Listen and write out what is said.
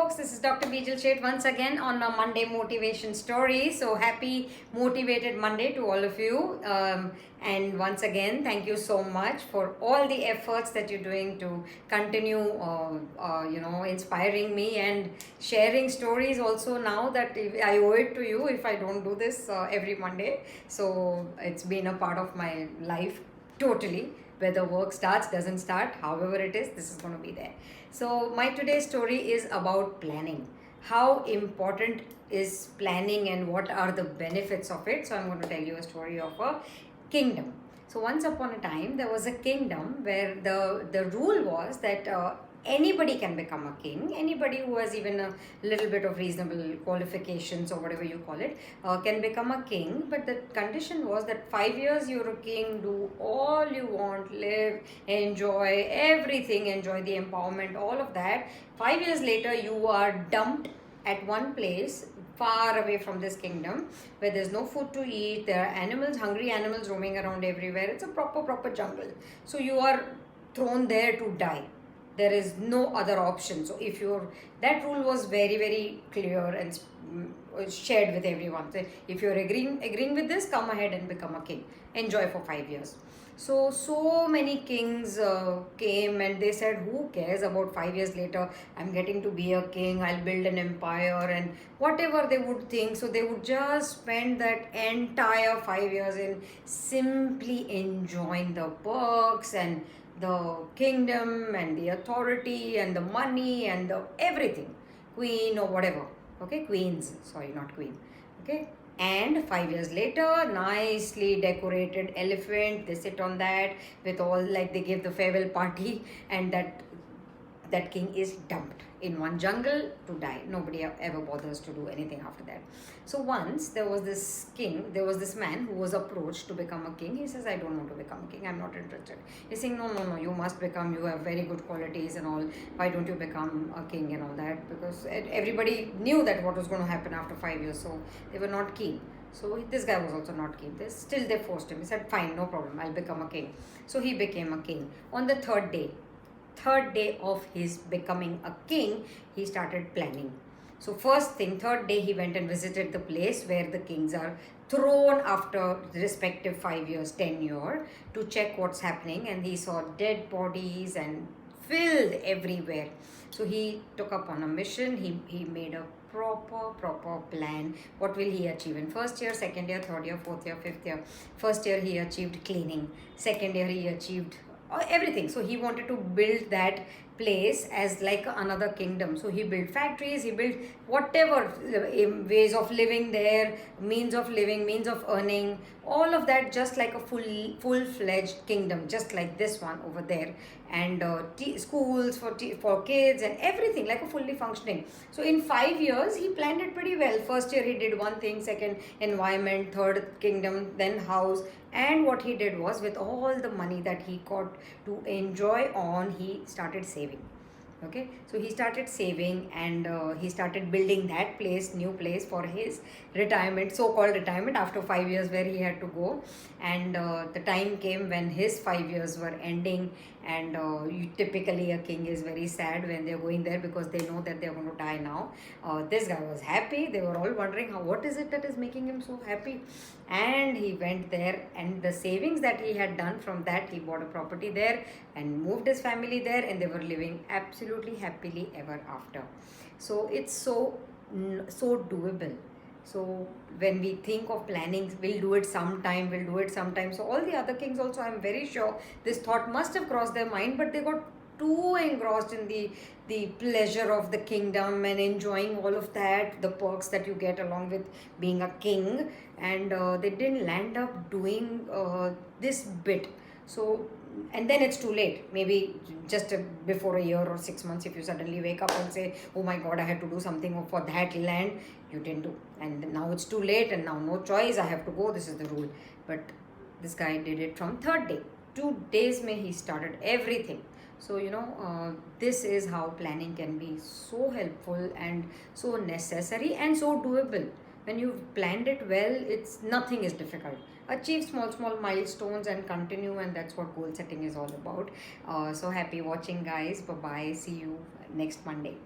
folks, this is Dr. Bijal Sheth once again on a Monday motivation story. So happy motivated Monday to all of you. And once again, thank you so much for all the efforts that you're doing to continue, inspiring me and sharing stories also now that I owe it to you if I don't do this every Monday. So it's been a part of my life totally. Whether work starts, doesn't start, however it is, this is going to be there. So my today's story is about planning. How important is planning and what are the benefits of it? So I'm going to tell you a story of a kingdom. So once upon a time, there was a kingdom where the rule was that anybody can become a king. Anybody who has even a little bit of reasonable qualifications or whatever you call it can become a king. But the condition was that 5 years you're a king, do all you want, live, enjoy everything, enjoy the empowerment, all of that. 5 years later, you are dumped at one place far away from this kingdom where there's no food to eat. There are animals, hungry animals roaming around everywhere. It's a proper jungle. So you are thrown there to die. There is no other option. So if you're, that rule was very clear and shared with everyone. So if you're agreeing with this, come ahead and become a king. Enjoy for 5 years. So many kings came and they said, who cares about 5 years later, I'm getting to be a king, I'll build an empire and whatever they would think. So they would just spend that entire 5 years in simply enjoying the perks and the kingdom and the authority and the money and the everything, queen or whatever, okay, queens, sorry, not queen, okay. And 5 years later, nicely decorated elephant, they sit on that with all, like they give the farewell party, and that king is dumped in one jungle to die. Nobody ever bothers to do anything after that. So once there was this man who was approached to become a king. He says, I don't want to become a king, I'm not interested. He's saying, no, you must become, you have very good qualities and all, why don't you become a king and all that? Because everybody knew that what was going to happen after 5 years, so they were not keen. So this guy was also not keen. They forced him. He said, fine, no problem, I'll become a king. So he became a king. On the third day of his becoming a king, he started planning. So first thing, third day, he went and visited the place where the kings are thrown after the respective 5 years tenure to check what's happening, and he saw dead bodies and filled everywhere. So he took up on a mission. He made a proper plan. What will he achieve in first year, second year, third year, fourth year, fifth year? First year he achieved cleaning. Second year he achieved everything. So he wanted to build that place as like another kingdom. So he built factories, he built whatever ways of living there, means of living, means of earning, all of that, just like a full-fledged kingdom, just like this one over there. And schools for kids and everything, like a fully functioning. So in 5 years he planned it pretty well. First year he did one thing, second environment, third kingdom, then house. And what he did was, with all the money that he got to enjoy on, he started saving. Okay, so he started saving and he started building that place, new place for his retirement, so-called retirement, after 5 years where he had to go. And the time came when his 5 years were ending, and typically a king is very sad when they're going there because they know that they're going to die now. This guy was happy. They were all wondering, what is it that is making him so happy? And he went there, and the savings that he had done from that, he bought a property there and moved his family there, and they were living absolutely happily ever after. So it's so doable. So when we think of planning, we'll do it sometime. So all the other kings also, I'm very sure this thought must have crossed their mind, but they got too engrossed in the pleasure of the kingdom and enjoying all of that, the perks that you get along with being a king, and they didn't land up doing this bit. So, and then it's too late. Maybe just before a year or 6 months, if you suddenly wake up and say, oh my God, I had to do something for that land, you didn't do. And now it's too late, and now no choice, I have to go, this is the rule. But this guy did it from third day. 2 days he started everything. So this is how planning can be so helpful and so necessary and so doable. When you've planned it well, nothing is difficult. Achieve small milestones and continue, and that's what goal setting is all about. So happy watching, guys. Bye bye. See you next Monday.